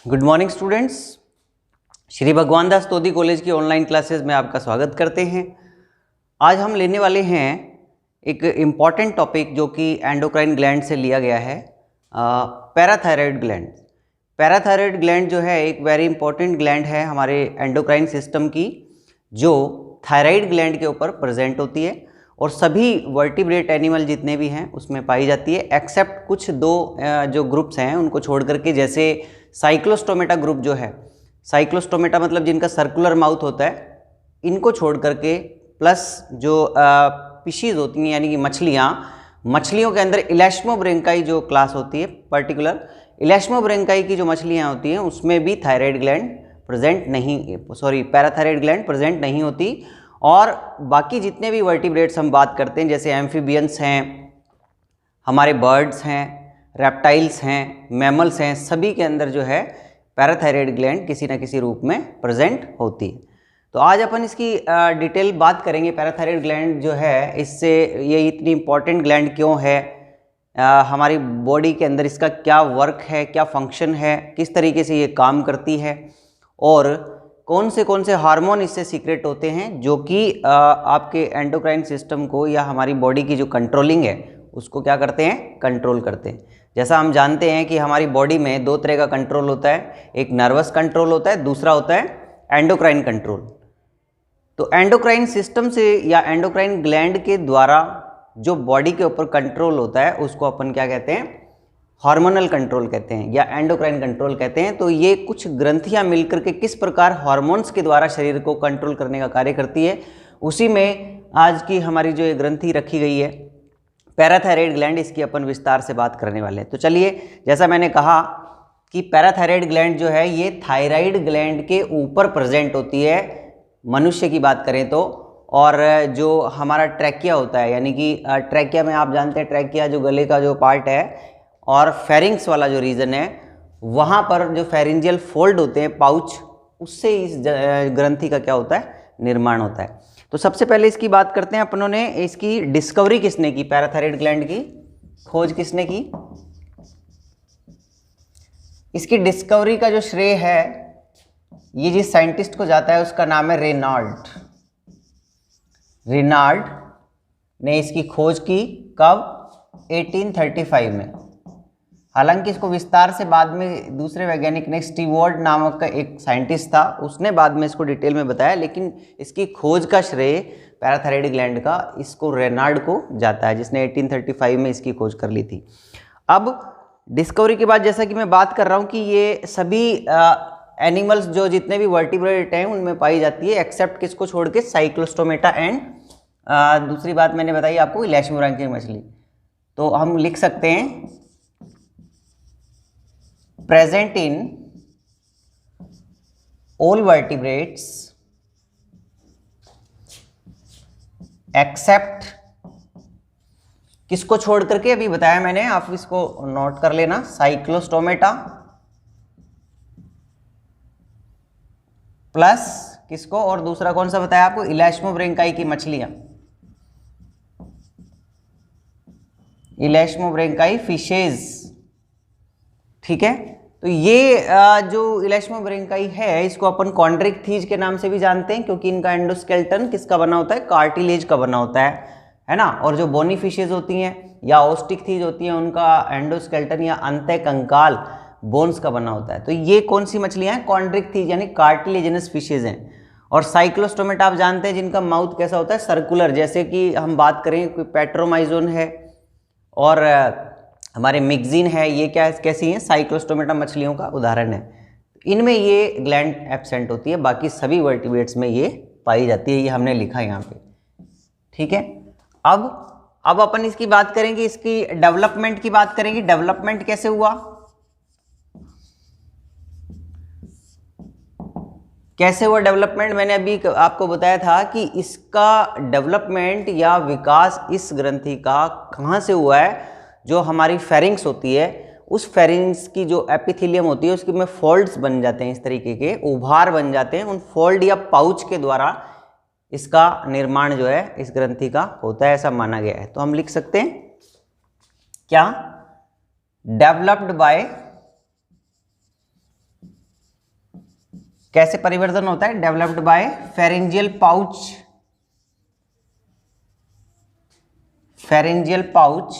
Good morning students. Shri Bhagwan Das Todi college की online classes में आपका स्वागत करते हैं। आज हम लेने वाले हैं एक इम्पॉर्टेंट टॉपिक जो कि एंडोक्राइन ग्लैंड से लिया गया है, पैराथायराइड ग्लैंड। पैराथायराइड ग्लैंड जो है एक वेरी इंपॉर्टेंट ग्लैंड है हमारे एंडोक्राइन सिस्टम की, जो थायराइड ग्लैंड के ऊपर प्रेजेंट होती है और सभी वर्टिब्रेट एनिमल जितने भी हैं उसमें पाई जाती है, एक्सेप्ट कुछ दो जो ग्रुप्स हैं उनको छोड़ करके, जैसे साइक्लोस्टोमेटा ग्रुप जो है, साइक्लोस्टोमेटा मतलब जिनका सर्कुलर माउथ होता है, इनको छोड़ करके प्लस जो फिशीज होती हैं यानी कि मछलियों के अंदर इलैस्मोब्रेंकाई जो क्लास होती है, पर्टिकुलर इलैस्मोब्रेंकाई की जो मछलियाँ होती हैं उसमें भी थायराइड ग्लैंड प्रेजेंट नहीं, पैराथायराइड ग्लैंड प्रेजेंट नहीं होती। और बाकी जितने भी वर्टिब्रेट्स हम बात करते हैं, जैसे एम्फीबियंस हैं, हमारे बर्ड्स हैं, रेप्टाइल्स हैं, मैमल्स हैं, सभी के अंदर जो है पैराथायराइड ग्लैंड किसी न किसी रूप में प्रेजेंट होती है। तो आज अपन इसकी डिटेल बात करेंगे। पैराथायराइड ग्लैंड जो है, इससे ये इतनी इम्पॉर्टेंट ग्लैंड क्यों है, हमारी बॉडी के अंदर इसका क्या वर्क है, क्या फंक्शन है, किस तरीके से ये काम करती है, और कौन से हार्मोन इससे सीक्रेट होते हैं जो कि आपके एंडोक्राइन सिस्टम को या हमारी बॉडी की जो कंट्रोलिंग है उसको क्या करते हैं, कंट्रोल करते हैं। जैसा हम जानते हैं कि हमारी बॉडी में दो तरह का कंट्रोल होता है, एक नर्वस कंट्रोल होता है, दूसरा होता है एंडोक्राइन कंट्रोल। तो एंडोक्राइन सिस्टम से या एंडोक्राइन ग्लैंड के द्वारा जो बॉडी के ऊपर कंट्रोल होता है उसको अपन क्या कहते हैं, हार्मोनल कंट्रोल कहते हैं या एंडोक्राइन कंट्रोल कहते हैं। तो ये कुछ ग्रंथियां मिलकर के किस प्रकार हार्मोन्स के द्वारा शरीर को कंट्रोल करने का कार्य करती है, उसी में आज की हमारी जो ये ग्रंथि रखी गई है पैराथायराइड ग्लैंड, इसकी अपन विस्तार से बात करने वाले हैं। तो चलिए, जैसा मैंने कहा कि पैराथायराइड ग्लैंड जो है ये थायराइड ग्लैंड के ऊपर प्रेजेंट होती है मनुष्य की बात करें तो। और जो हमारा ट्रैकिया होता है, यानी कि ट्रैकिया में आप जानते हैं, ट्रैकिया जो गले का जो पार्ट है और फेरिंग्स वाला जो रीजन है, वहाँ पर जो फेरिंजियल फोल्ड होते हैं, पाउच, उससे इस ग्रंथि का क्या होता है, निर्माण होता है। तो सबसे पहले इसकी बात करते हैं अपनों ने, इसकी डिस्कवरी किसने की, पैराथायराइड ग्लैंड की खोज किसने की। इसकी डिस्कवरी का जो श्रेय है ये जिस साइंटिस्ट को जाता है उसका नाम है रेनाल्ड ने इसकी खोज की। कब? 1835 में। हालांकि इसको विस्तार से बाद में दूसरे वैज्ञानिक ने, स्टीवर्ट नामक का एक साइंटिस्ट था, उसने बाद में इसको डिटेल में बताया, लेकिन इसकी खोज का श्रेय पैराथायराइड ग्लैंड का इसको रेनाल्ड को जाता है, जिसने 1835 में इसकी खोज कर ली थी। अब डिस्कवरी के बाद जैसा कि मैं बात कर रहा हूँ कि ये सभी एनिमल्स जो जितने भी वर्टिब्रेट हैं उनमें पाई जाती है, एक्सेप्ट किसको छोड़ के, साइक्लोस्टोमेटा एंड दूसरी बात मैंने बताई आपको, इलैस्मोब्रेंकाई मछली। तो हम लिख सकते हैं present in all vertebrates except, किसको छोड़ करके, अभी बताया मैंने, आप इसको नोट कर लेना, साइक्लोस्टोमेटा प्लस किसको, और दूसरा कौन सा बताया आपको, इलैस्मोब्रेंकाई की मछलियां, इलैस्मोब्रेंकाई फिशेज। ठीक है, तो ये जो इलैस्मोब्रेंकाई है इसको अपन कॉन्ड्रिक्थीज के नाम से भी जानते हैं, क्योंकि इनका एंडोस्केलेटन किसका बना होता है, कार्टिलेज का बना होता है ना। और जो बोनी फिशेज होती हैं या ओस्टिकथीज होती हैं, उनका एंडोस्केलेटन या अंतःकंकाल बोन्स का बना होता है। तो ये कौन सी मछलियां हैं, कॉन्ड्रिक्थीज यानी कार्टिलेजिनस फिशेज हैं। और साइक्लोस्टोमेटा आप जानते हैं जिनका माउथ कैसा होता है, सर्कुलर, जैसे कि हम बात करें कोई पेट्रोमाइजोन है और हमारे मिक्सिन है, ये क्या कैसी हैं, साइक्लोस्टोमेटा मछलियों का उदाहरण है। इनमें ये ग्लैंड एब्सेंट होती है, बाकी सभी वर्टिब्रेट्स में ये पाई जाती है, ये हमने लिखा यहाँ पे। ठीक है, अब अपन इसकी बात करेंगे, इसकी डेवलपमेंट की बात करेंगे। डेवलपमेंट कैसे हुआ, कैसे हुआ डेवलपमेंट, मैंने अभी आपको बताया था कि इसका डेवलपमेंट या विकास इस ग्रंथि का कहाँ से हुआ है, जो हमारी फेरिंग्स होती है, उस फेरिंग्स की जो एपिथेलियम होती है उसके में फोल्ड्स बन जाते हैं, इस तरीके के उभार बन जाते हैं, उन फोल्ड या पाउच के द्वारा इसका निर्माण जो है इस ग्रंथि का होता है, ऐसा माना गया है। तो हम लिख सकते हैं क्या, डेवलप्ड बाय कैसे परिवर्तन होता है? Developed by pharyngeal pouch, pharyngeal pouch,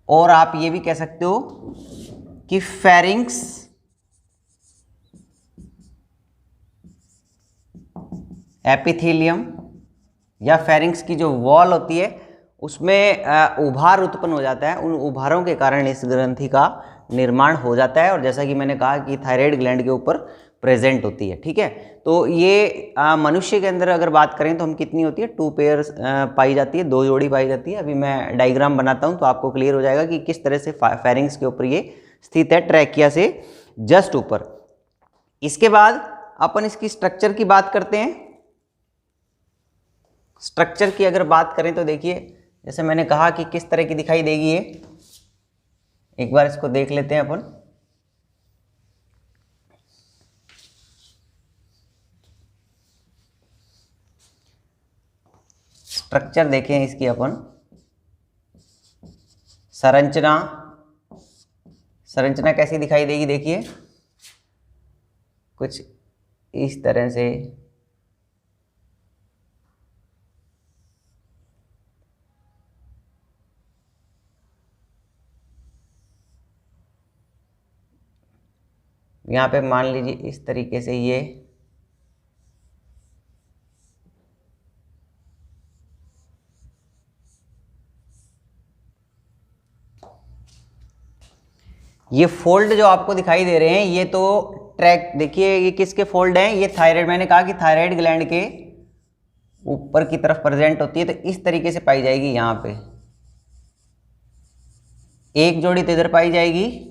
और आप ये भी कह सकते हो कि फेरिंग्स एपिथेलियम, या फेरिंग्स की जो वॉल होती है उसमें उभार उत्पन्न हो जाता है। उन उभारों के कारण इस ग्रंथि का निर्माण हो जाता है, और जैसा कि मैंने कहा कि थायराइड ग्लैंड के ऊपर प्रेजेंट होती है। ठीक है, तो ये मनुष्य के अंदर अगर बात करें तो हम कितनी होती है? 2 पेयर पाई जाती है, 2 जोड़ी पाई जाती है। अभी मैं डायग्राम बनाता हूं तो आपको क्लियर हो जाएगा कि किस तरह से फेरिंग्स के ऊपर ये स्थित है, ट्रैकिया से जस्ट ऊपर। इसके बाद अपन इसकी स्ट्रक्चर की बात करते हैं। स्ट्रक्चर की अगर बात करें तो देखिए, जैसे मैंने कहा कि किस तरह की दिखाई देगी ये, एक बार इसको देख लेते हैं अपन। स्ट्रक्चर देखें इसकी अपन, संरचना, संरचना कैसी दिखाई देगी? देखिए कुछ इस तरह से। यहाँ पे मान लीजिए इस तरीके से ये फोल्ड जो आपको दिखाई दे रहे हैं, ये तो ट्रैक, देखिए ये किसके फोल्ड हैं? ये थायराइड, मैंने कहा कि थायराइड ग्लैंड के ऊपर की तरफ प्रेजेंट होती है, तो इस तरीके से पाई जाएगी। यहाँ पे एक जोड़ी तो इधर पाई जाएगी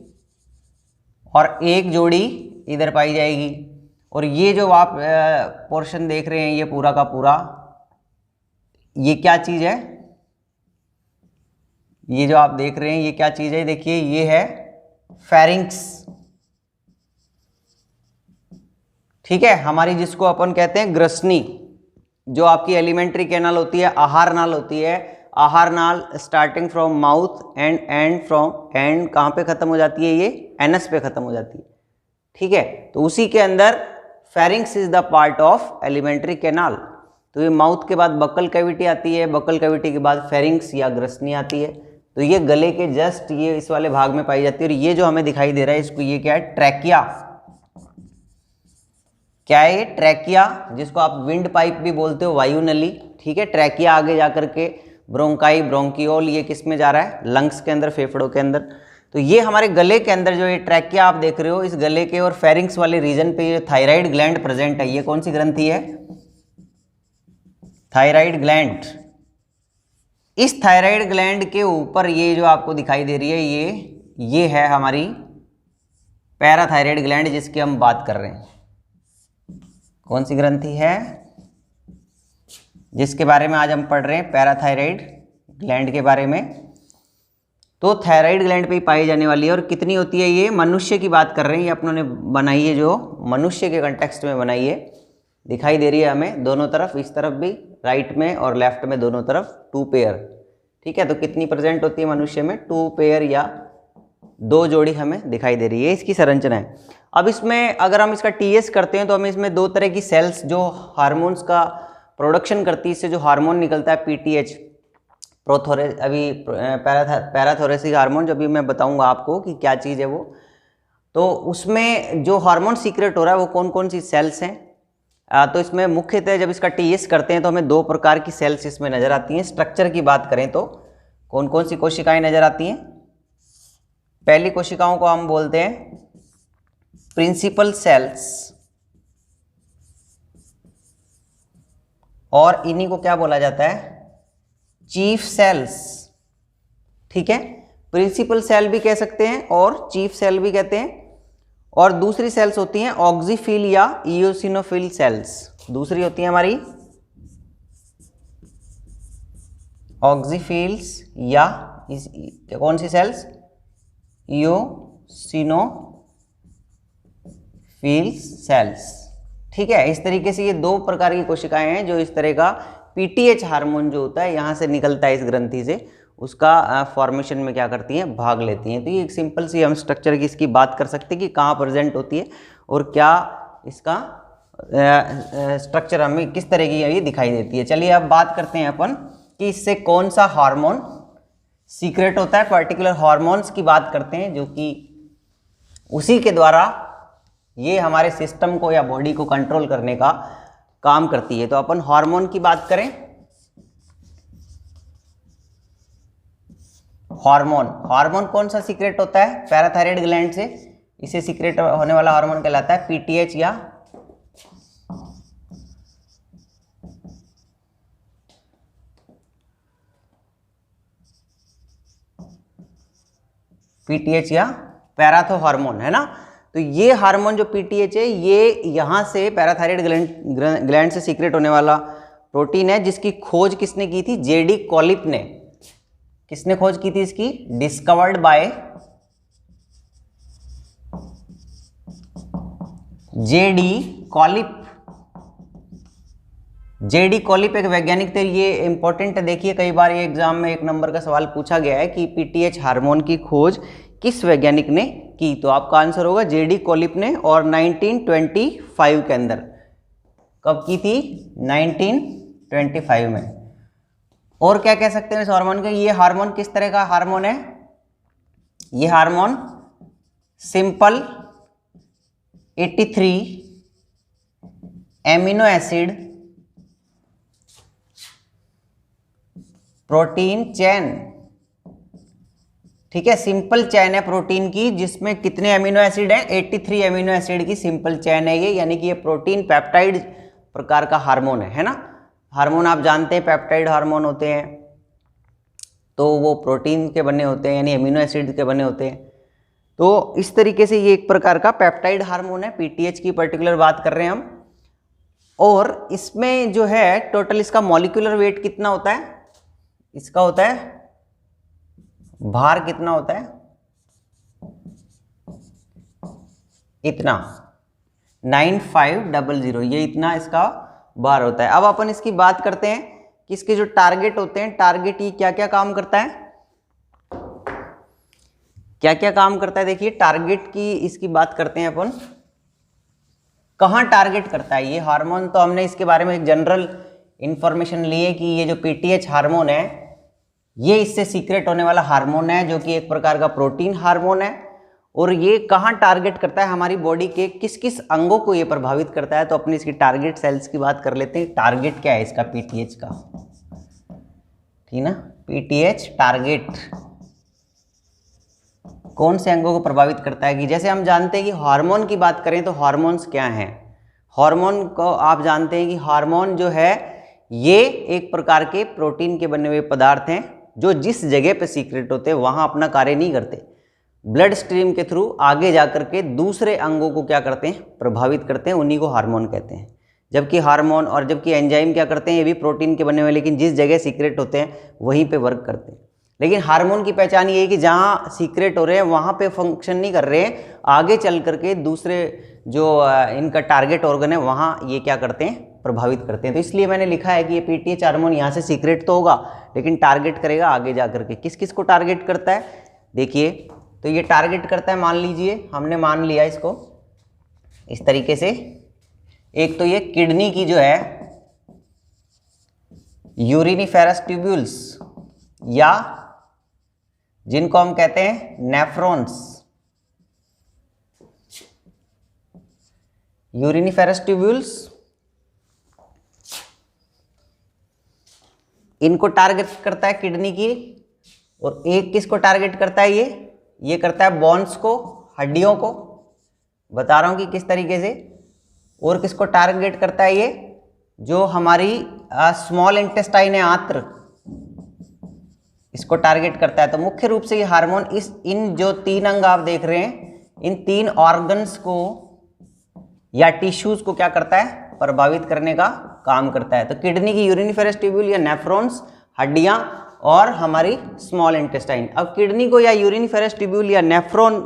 और एक जोड़ी इधर पाई जाएगी, और ये जो आप पोर्शन देख रहे हैं ये पूरा का पूरा, ये क्या चीज है? ये जो आप देख रहे हैं ये क्या चीज है? देखिए ये है फेरिंग्स। ठीक है, हमारी जिसको अपन कहते हैं ग्रसनी, जो आपकी एलिमेंट्री कैनाल होती है, आहार नाल होती है। आहार नाल starting from mouth and and from and कहाँ पे खत्म हो जाती है? ये एनस पे खत्म हो जाती है। ठीक है, तो उसी के अंदर pharynx is the part of alimentary canal. तो ये माउथ के बाद बक्कल कैविटी आती है, बक्कल कैविटी के बाद फेरिंग्स या ग्रसनी आती है। तो ये गले के जस्ट ये इस वाले भाग में पाई जाती है, और ये जो हमें दिखाई दे रहा है इसको, ये क्या है? ट्रैकिया। क्या है ये? ट्रैकिया, जिसको आप विंड पाइप भी बोलते हो, वायु नली। ठीक है, ट्रैकिया आगे जाकर के ब्रोंकाई, ब्रोंकियोल, ये किस में जा रहा है? लंग्स के अंदर, फेफड़ों के अंदर। तो ये हमारे गले के अंदर जो ये ट्रैकिया आप देख रहे हो, इस गले के और फेरिंग्स वाले रीजन पे ये थायराइड ग्लैंड प्रेजेंट है। ये कौन सी ग्रंथि है? Thyroid gland. इस थायराइड ग्लैंड के ऊपर ये जो आपको दिखाई दे रही है, ये है हमारी पैराथायराइड ग्लैंड, जिसकी हम बात कर रहे हैं। कौन सी ग्रंथि है जिसके बारे में आज हम पढ़ रहे हैं? पैराथायराइड ग्लैंड के बारे में। तो थायराइड ग्लैंड पे ही पाई जाने वाली है। और कितनी होती है? ये मनुष्य की बात कर रहे हैं, ये अपनों ने बनाई है, जो मनुष्य के कंटेक्स्ट में बनाई है। दिखाई दे रही है हमें दोनों तरफ, इस तरफ भी, राइट में और लेफ्ट में, दोनों तरफ 2 पेयर। ठीक है, तो कितनी प्रेजेंट होती है मनुष्य में? 2 पेयर या 2 जोड़ी हमें दिखाई दे रही है। इसकी संरचना है। अब इसमें अगर हम इसका टीएस करते हैं तो हमें इसमें 2 तरह की सेल्स जो हार्मोन्स का प्रोडक्शन करती है, इससे जो हार्मोन निकलता है पीटीएच, अभी पैराथोरेसिक हार्मोन, जो भी मैं बताऊंगा आपको कि क्या चीज़ है वो। तो उसमें जो हार्मोन सीक्रेट हो रहा है वो कौन कौन सी सेल्स हैं? तो इसमें मुख्यतः जब इसका टीएस करते हैं तो हमें 2 प्रकार की सेल्स इसमें नजर आती हैं। स्ट्रक्चर की बात करें तो कौन कौन सी कोशिकाएं नजर आती हैं? पहली कोशिकाओं को हम बोलते हैं प्रिंसिपल सेल्स, और इन्हीं को क्या बोला जाता है? Chief sales. ठीक है, प्रिंसिपल सेल भी कह सकते हैं और चीफ सेल भी कहते हैं। और दूसरी सेल्स होती हैं ऑक्सीफिल या इयोसिनोफिल सेल्स। दूसरी होती है हमारी ऑक्सीफिल्स या कौन सी सेल्स? इयोसिनोफिल सेल्स। ठीक है, इस तरीके से ये 2 प्रकार की कोशिकाएं हैं जो इस तरह का पीटीएच हार्मोन जो होता है यहाँ से निकलता है इस ग्रंथि से, उसका फॉर्मेशन में क्या करती हैं? भाग लेती हैं। तो ये एक सिंपल सी हम स्ट्रक्चर की इसकी बात कर सकते हैं कि कहाँ प्रेजेंट होती है और क्या इसका स्ट्रक्चर हमें किस तरह की ये दिखाई देती है। चलिए अब बात करते हैं अपन कि इससे कौन सा हार्मोन सीक्रेट होता है। पर्टिकुलर हार्मोन्स की बात करते हैं जो कि उसी के द्वारा ये हमारे सिस्टम को या बॉडी को कंट्रोल करने का काम करती है। तो अपन हार्मोन की बात करें, हार्मोन कौन सा सीक्रेट होता है पैराथायराइड ग्लैंड से, इसे सीक्रेट होने वाला हार्मोन कहलाता है पीटीएच या पैराथो हार्मोन, है ना। तो ये हार्मोन जो पीटीएच है ये यहाँ से पैराथायराइड ग्लैंड से सीक्रेट होने वाला प्रोटीन है, जिसकी खोज किसने की थी, जेडी कॉलिप ने। किसने खोज की थी इसकी, डिस्कवर्ड बाय जेडी कॉलिप। जेडी कॉलिप एक वैज्ञानिक थे, ये इंपॉर्टेंट है, देखिए कई बार ये एग्जाम में 1 नंबर का सवाल पूछा गया है कि पीटीएच हार्मोन की खोज किस वैज्ञानिक ने की। तो आपका आंसर होगा जेडी कॉलिप ने, और 1925 के अंदर। कब की थी, 1925 में। और क्या कह सकते हैं इस हार्मोन का, ये हार्मोन किस तरह का हार्मोन है, ये hormone simple 83 amino acid protein chain, ठीक है, सिंपल चेन है प्रोटीन की, जिसमें कितने एमिनो एसिड है, 83 एमिनो एसिड की सिंपल चेन है ये, यानी कि ये प्रोटीन पेप्टाइड प्रकार का हार्मोन है ना। हार्मोन आप जानते हैं पेप्टाइड हार्मोन होते हैं, तो वो प्रोटीन के बने होते हैं, यानी एमिनो एसिड के बने होते हैं। तो इस तरीके से ये एक प्रकार का पेप्टाइड हार्मोन है, पीटीएच की पर्टिकुलर बात कर रहे हैं हम। और इसमें जो है टोटल इसका मॉलिक्यूलर वेट कितना होता है, इसका होता है भार कितना होता है, इतना 9500, ये इतना इसका भार होता है। अब अपन इसकी बात करते हैं कि इसके जो टारगेट होते हैं, टारगेट ये क्या क्या काम करता है, क्या क्या काम करता है। देखिए टारगेट की इसकी बात करते हैं अपन, कहाँ टारगेट करता है ये हार्मोन। तो हमने इसके बारे में एक जनरल इंफॉर्मेशन ली है कि ये जो पीटीएच हार्मोन है ये इससे सीक्रेट होने वाला हार्मोन है, जो कि एक प्रकार का प्रोटीन हार्मोन है। और ये कहाँ टारगेट करता है, हमारी बॉडी के किस किस अंगों को ये प्रभावित करता है। तो अपनी इसकी टारगेट सेल्स की बात कर लेते हैं। टारगेट क्या है इसका पीटीएच का, ठीक ना, पीटीएच टारगेट कौन से अंगों को प्रभावित करता है। कि जैसे हम जानते हैं कि हार्मोन की बात करें तो हार्मोन्स क्या हैं, हार्मोन को आप जानते हैं कि हार्मोन जो है ये एक प्रकार के प्रोटीन के बने हुए पदार्थ हैं, जो जिस जगह पे सीक्रेट होते हैं वहाँ अपना कार्य नहीं करते, ब्लड स्ट्रीम के थ्रू आगे जाकर के दूसरे अंगों को क्या करते हैं, प्रभावित करते हैं, उन्हीं को हार्मोन कहते हैं। जबकि हार्मोन और जबकि एंजाइम क्या करते हैं, ये भी प्रोटीन के बने हुए, लेकिन जिस जगह सीक्रेट होते हैं वहीं पे वर्क करते हैं। लेकिन हार्मोन की पहचान ये है कि जहाँ सीक्रेट हो रहे हैं वहाँ पे फंक्शन नहीं कर रहे हैं, आगे चल करके दूसरे जो इनका टारगेट ऑर्गन है वहाँ ये क्या करते हैं, प्रभावित करते हैं। तो इसलिए मैंने लिखा है कि ये पीटीएच हार्मोन यहाँ से सीक्रेट तो होगा, लेकिन टारगेट करेगा आगे जा करके। किस किस को टारगेट करता है, देखिए तो ये टारगेट करता है, मान लीजिए हमने मान लिया इसको इस तरीके से। एक तो ये किडनी की जो है यूरिनिफेरस ट्यूब्यूल्स, या जिनको हम कहते हैं नेफ्रॉन्स, यूरिनिफेरस ट्यूब्यूल्स, इनको टारगेट करता है किडनी की। और एक किसको टारगेट करता है, ये करता है बोन्स को, हड्डियों को, बता रहा हूं कि किस तरीके से। और किसको टारगेट करता है, ये जो हमारी स्मॉल इंटेस्टाइन है, आंत्र, इसको टारगेट करता है। तो मुख्य रूप से ये हार्मोन इन जो 3 अंग आप देख रहे हैं, इन 3 ऑर्गन्स को या टिश्यूज को क्या करता है, प्रभावित करने का काम करता है। तो किडनी की यूरिनिफेरस ट्यूब्यूल या नेफ्रॉन्स, हड्डियां, और हमारी स्मॉल इंटेस्टाइन। अब किडनी को या यूरिनिफेरस ट्यूब्यूल या नेफ्रॉन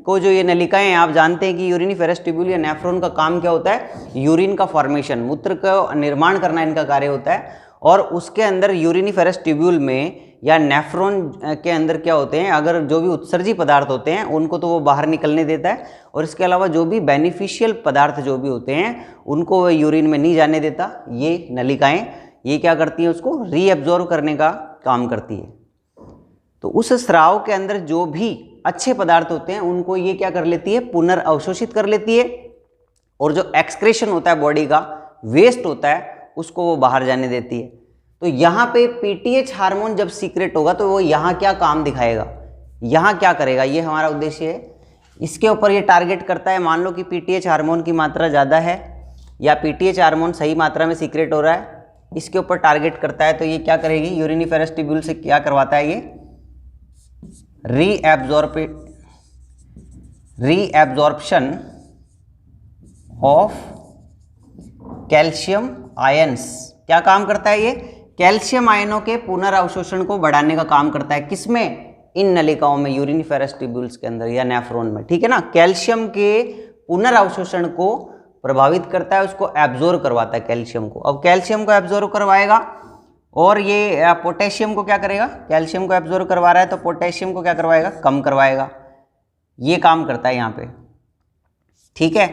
को जो ये नलिकाएं हैं, आप जानते हैं कि यूरिनिफेरस ट्यूब्यूल या नेफ्रॉन का काम क्या होता है, यूरिन का फॉर्मेशन, मूत्र का निर्माण करना इनका कार्य होता है। और उसके अंदर यूरिनिफेरस ट्यूब्यूल में या नेफ्रॉन के अंदर क्या होते हैं, अगर जो भी उत्सर्जी पदार्थ होते हैं उनको तो वो बाहर निकलने देता है, और इसके अलावा जो भी बेनिफिशियल पदार्थ जो भी होते हैं उनको वो यूरिन में नहीं जाने देता। ये नलिकाएं ये क्या करती हैं, उसको रीएब्जॉर्ब करने का काम करती है। तो उस स्राव के अंदर जो भी अच्छे पदार्थ होते हैं उनको ये क्या कर लेती है, पुनर्अवशोषित कर लेती है, और जो एक्सक्रेशन होता है बॉडी का, वेस्ट होता है, उसको वो बाहर जाने देती है। तो यहाँ पे पीटीएच हार्मोन जब सीक्रेट होगा तो वो यहाँ क्या काम दिखाएगा, यहाँ क्या करेगा, ये हमारा उद्देश्य है। इसके ऊपर ये टारगेट करता है। मान लो कि पीटीएच हार्मोन की मात्रा ज़्यादा है या पीटीएच हार्मोन सही मात्रा में सीक्रेट हो रहा है, इसके ऊपर टारगेट करता है। तो ये क्या करेगी, यूरिनिफेरस ट्यूब्यूल से क्या करवाता है, ये रीएब्जॉर्प्शन ऑफ कैल्शियम आयंस। क्या काम करता है ये, कैल्शियम आयनों के पुनर्अवशोषण को बढ़ाने का काम करता है। किसमें, इन नलिकाओं में, यूरिनिफेरस ट्यूब्यूल्स के अंदर या नेफ्रॉन में, ठीक है ना। कैल्शियम के पुनर्अवशोषण को प्रभावित करता है, उसको एब्जॉर्ब करवाता है कैल्शियम को। अब कैल्शियम को एब्जॉर्ब करवाएगा और ये पोटेशियम को क्या करेगा, कैल्शियम को एब्जॉर्ब करवा रहा है तो पोटेशियम को क्या करवाएगा, कम करवाएगा। ये काम करता है यहाँ पे, ठीक है।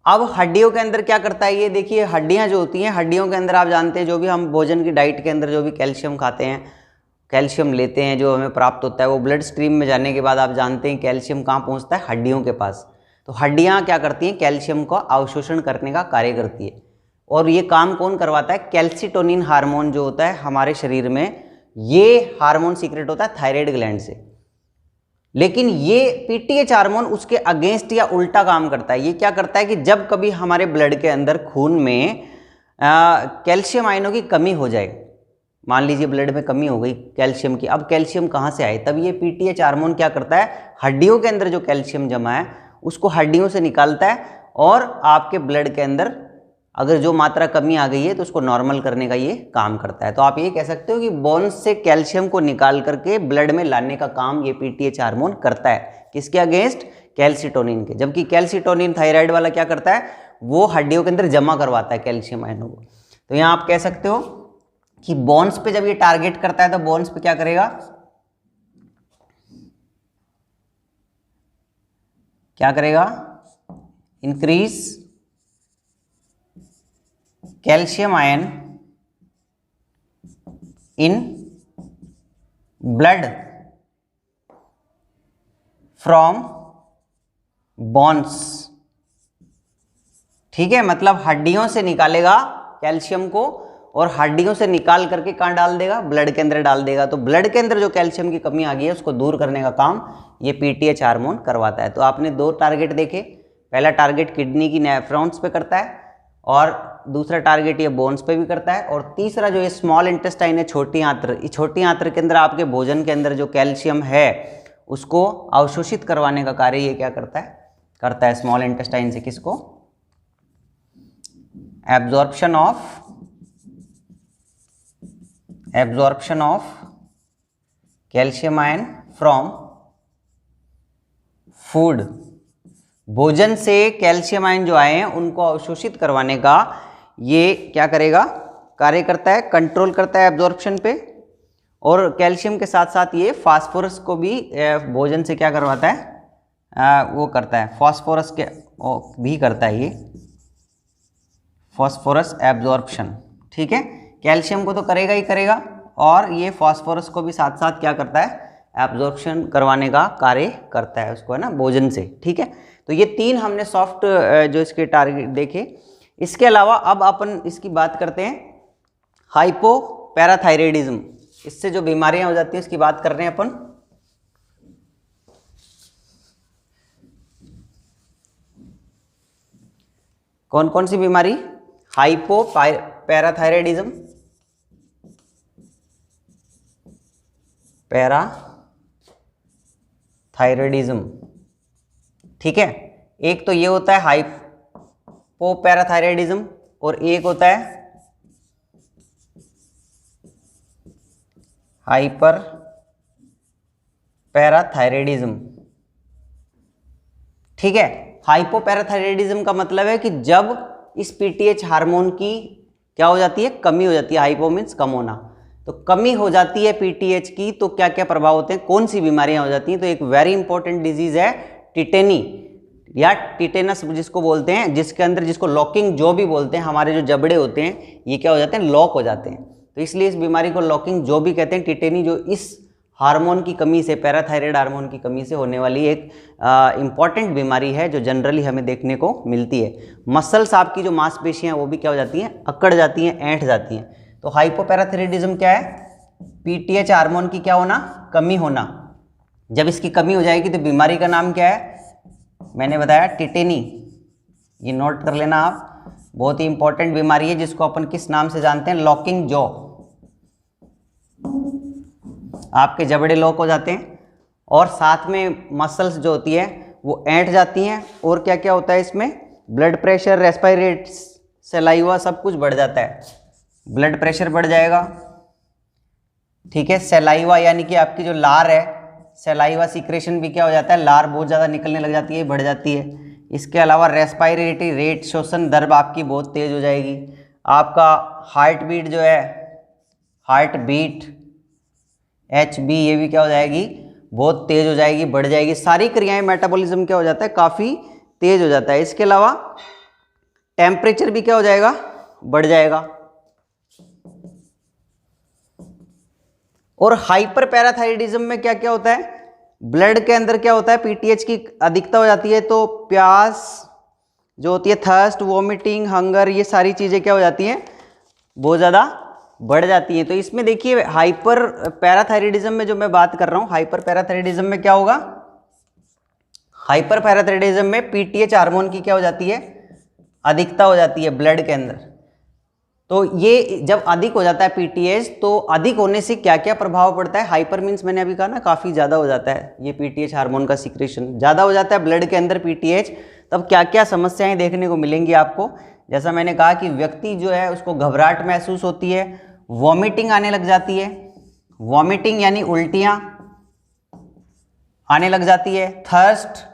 अब हड्डियों के अंदर क्या करता है, ये देखिए हड्डियाँ जो होती हैं, हड्डियों के अंदर आप जानते हैं जो भी हम भोजन की डाइट के अंदर जो भी कैल्शियम खाते हैं, कैल्शियम लेते हैं, जो हमें प्राप्त होता है, वो ब्लड स्ट्रीम में जाने के बाद आप जानते हैं कैल्शियम कहाँ पहुँचता है, हड्डियों के पास। तो हड्डियाँ क्या करती हैं, कैल्शियम का अवशोषण करने का कार्य करती है। और ये काम कौन करवाता है, कैल्सिटोनिन हार्मोन जो होता है हमारे शरीर में, ये हार्मोन सीक्रेट होता है थायराइड ग्लैंड से। लेकिन ये पीटीएच हार्मोन उसके अगेंस्ट या उल्टा काम करता है। ये क्या करता है कि जब कभी हमारे ब्लड के अंदर, खून में कैल्शियम आयनों की कमी हो जाए, मान लीजिए ब्लड में कमी हो गई कैल्शियम की, अब कैल्शियम कहाँ से आए, तब ये पीटीएच हार्मोन क्या करता है, हड्डियों के अंदर जो कैल्शियम जमा है उसको हड्डियों से निकालता है, और आपके ब्लड के अंदर अगर जो मात्रा कमी आ गई है तो उसको नॉर्मल करने का ये काम करता है। तो आप ये कह सकते हो कि बोन्स से कैल्शियम को निकाल करके ब्लड में लाने का काम ये पीटीएच हार्मोन करता है। किसके अगेंस्ट, कैल्सिटोनिन के। जबकि कैल्सिटोनिन थायराइड वाला क्या करता है, वो हड्डियों के अंदर जमा करवाता है कैल्शियम आयनों को। तो यहाँ आप कह सकते हो कि बोन्स पे जब ये टारगेट करता है तो बोन्स पे क्या करेगा, क्या करेगा, increase calcium ion in blood from bones, ठीक है। मतलब हड्डियों से निकालेगा कैल्शियम को और हड्डियों से निकाल करके कहाँ डाल देगा, ब्लड के अंदर डाल देगा। तो ब्लड के अंदर जो कैल्शियम की कमी आ गई है उसको दूर करने का काम ये पीटीएच हार्मोन करवाता है। तो आपने दो टारगेट देखे, पहला टारगेट किडनी की नेफ्रॉन्स पे करता है और दूसरा टारगेट ये बोन्स पे भी करता है, और तीसरा जो ये स्मॉल इंटेस्टाइन है, छोटी आंत्र, इस छोटी आंत्र के अंदर आपके भोजन के अंदर जो कैल्शियम है उसको अवशोषित करवाने का कार्य ये क्या करता है स्मॉल इंटेस्टाइन से। किसको, absorption of calcium ion from food, भोजन से कैल्शियम आयन जो आए हैं उनको अवशोषित करवाने का ये क्या करेगा, कार्य करता है, कंट्रोल करता है एब्जॉर्प्शन पे। और कैल्शियम के साथ साथ ये फास्फोरस को भी भोजन से क्या करवाता है, वो करता है, फास्फोरस के भी करता है ये फास्फोरस एब्जॉर्प्शन, ठीक है। कैल्शियम को तो करेगा ही करेगा, और ये फास्फोरस को भी साथ साथ क्या करता है, एब्जॉर्प्शन करवाने का कार्य करता है उसको, है ना, भोजन से, ठीक है। तो ये तीन हमने सॉफ्ट जो इसके टारगेट देखे। इसके अलावा अब अपन इसकी बात करते हैं हाइपोपैराथायराइडिज्म, इससे जो बीमारियां हो जाती हैं उसकी बात कर रहे हैं अपन। कौन कौन सी बीमारी, हाइपोपैराथायराइडिज्म, पैराथायराइडिज्म, ठीक है। एक तो ये होता है हाइपोपैराथायराइडिज्म और एक होता है हाइपर पैराथायराइडिज्म, ठीक है। हाइपोपैराथायराइडिज्म का मतलब है कि जब इस पीटीएच हार्मोन की क्या हो जाती है, कमी हो जाती है। हाइपो मीन्स कम होना, तो कमी हो जाती है पीटीएच की तो क्या क्या प्रभाव होते हैं, कौन सी बीमारियां हो जाती हैं। तो एक वेरी इंपॉर्टेंट डिजीज है टिटेनी या टिटेनस जिसको बोलते हैं, जिसके अंदर जिसको लॉकिंग जॉ भी बोलते हैं, हमारे जो जबड़े होते हैं ये क्या हो जाते हैं, लॉक हो जाते हैं। तो इसलिए इस बीमारी को लॉकिंग जॉ भी कहते हैं, टिटेनी, जो इस हार्मोन की कमी से, पैराथायराइड हार्मोन की कमी से होने वाली एक इंपॉर्टेंट बीमारी है जो जनरली हमें देखने को मिलती है। मसल्स, आपकी जो मांसपेशियां वो भी क्या हो जाती हैं, अकड़ जाती हैं, ऐंठ जाती हैं। तो हाइपोपैराथायराइडिज्म क्या है, पीटीएच हार्मोन की क्या होना, कमी होना। जब इसकी कमी हो जाएगी तो बीमारी का नाम क्या है, मैंने बताया टिटेनी, ये नोट कर लेना आप, बहुत ही इंपॉर्टेंट बीमारी है जिसको अपन किस नाम से जानते हैं, लॉकिंग जॉ। आपके जबड़े लॉक हो जाते हैं और साथ में मसल्स जो होती है वो ऐंठ जाती हैं। और क्या क्या होता है इसमें, ब्लड प्रेशर, रेस्पिरेट, सलाइवा, सब कुछ बढ़ जाता है। ब्लड प्रेशर बढ़ जाएगा, ठीक है। सलाइवा यानी कि आपकी जो लार है, सलाइवा सीक्रेशन भी क्या हो जाता है, लार बहुत ज़्यादा निकलने लग जाती है, बढ़ जाती है। इसके अलावा रेस्पिरेटरी रेट, श्वसन दर आपकी बहुत तेज़ हो जाएगी। आपका हार्ट बीट जो है, हार्ट बीट HB, ये भी क्या हो जाएगी, बहुत तेज़ हो जाएगी, बढ़ जाएगी। सारी क्रियाएं, मेटाबॉलिज्म क्या हो जाता है, काफ़ी तेज़ हो जाता है। इसके अलावा टेम्परेचर भी क्या हो जाएगा, बढ़ जाएगा। और हाइपर पैराथायराइडिज्म में क्या क्या होता है, ब्लड के अंदर क्या होता है, पीटीएच की अधिकता हो जाती है तो प्यास जो होती है, थर्स्ट, वॉमिटिंग, हंगर, ये सारी चीज़ें क्या हो जाती हैं, बहुत ज़्यादा बढ़ जाती हैं। तो इसमें देखिए हाइपर पैराथायराइडिज्म में जो मैं बात कर रहा हूँ, हाइपर पैराथायराइडिज्म में क्या होगा, हाइपर पैराथायराइडिज्म में पीटीएच हार्मोन की क्या हो जाती है, अधिकता हो जाती है ब्लड के अंदर। तो ये जब अधिक हो जाता है पीटीएच, तो अधिक होने से क्या क्या प्रभाव पड़ता है, हाइपर मीन्स मैंने अभी कहा ना, काफ़ी ज़्यादा हो जाता है ये पीटीएच हार्मोन का सीक्रेशन, ज़्यादा हो जाता है ब्लड के अंदर पीटीएच, तब क्या क्या समस्याएं देखने को मिलेंगी आपको। जैसा मैंने कहा कि व्यक्ति जो है उसको घबराहट महसूस होती है, वॉमिटिंग आने लग जाती है, वॉमिटिंग यानी उल्टियाँ आने लग जाती है, थर्स्ट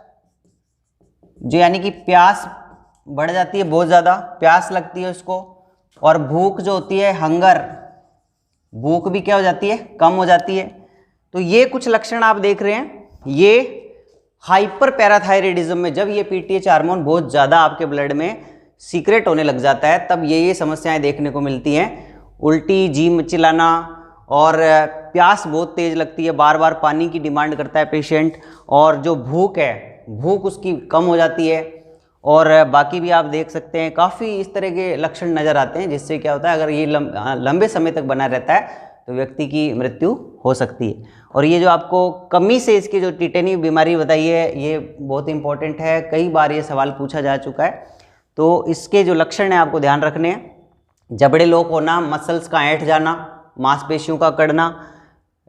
जो यानी कि प्यास बढ़ जाती है, बहुत ज़्यादा प्यास लगती है उसको, और भूख जो होती है, हंगर, भूख भी क्या हो जाती है, कम हो जाती है। तो ये कुछ लक्षण आप देख रहे हैं, ये हाइपर पैराथायराइडिज्म में जब ये पीटीएच हार्मोन बहुत ज़्यादा आपके ब्लड में सीक्रेट होने लग जाता है, तब ये समस्याएं देखने को मिलती हैं। उल्टी, जी मचिलाना, और प्यास बहुत तेज़ लगती है, बार बार पानी की डिमांड करता है पेशेंट, और जो भूख है, भूख उसकी कम हो जाती है। और बाकी भी आप देख सकते हैं काफ़ी इस तरह के लक्षण नज़र आते हैं, जिससे क्या होता है, अगर ये लंबे समय तक बना रहता है तो व्यक्ति की मृत्यु हो सकती है। और ये जो आपको कमी से इसकी जो टिटेनी बीमारी बताई है, ये बहुत इंपॉर्टेंट है, कई बार ये सवाल पूछा जा चुका है। तो इसके जो लक्षण हैं आपको ध्यान रखने हैं, जबड़े लॉक होना, मसल्स का ऐंठ जाना, मांसपेशियों का अकड़ना,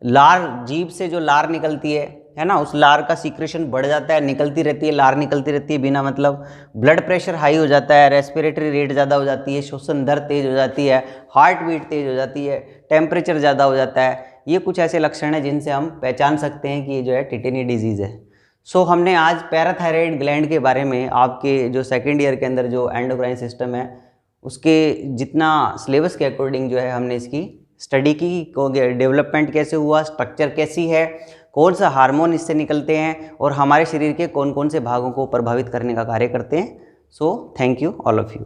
लार, जीभ से जो लार निकलती है ना, उस लार का सीक्रेशन बढ़ जाता है, निकलती रहती है, लार निकलती रहती है बिना मतलब, ब्लड प्रेशर हाई हो जाता है, रेस्पिरेटरी रेट ज़्यादा हो जाती है, श्वसन दर तेज़ हो जाती है, हार्ट बीट तेज़ हो जाती है, टेम्परेचर ज़्यादा हो जाता है। ये कुछ ऐसे लक्षण हैं जिनसे हम पहचान सकते हैं कि ये जो है टिटेनी डिजीज़ है। सो हमने आज पैराथायराइड ग्लैंड के बारे में, आपके जो सेकेंड ईयर के अंदर जो एंडोक्राइन सिस्टम है उसके जितना सिलेबस के अकॉर्डिंग जो है हमने इसकी स्टडी की, डेवलपमेंट कैसे हुआ, स्ट्रक्चर कैसी है, कौन सा हार्मोन इससे निकलते हैं, और हमारे शरीर के कौन कौन से भागों को प्रभावित करने का कार्य करते हैं। So thank you all of you.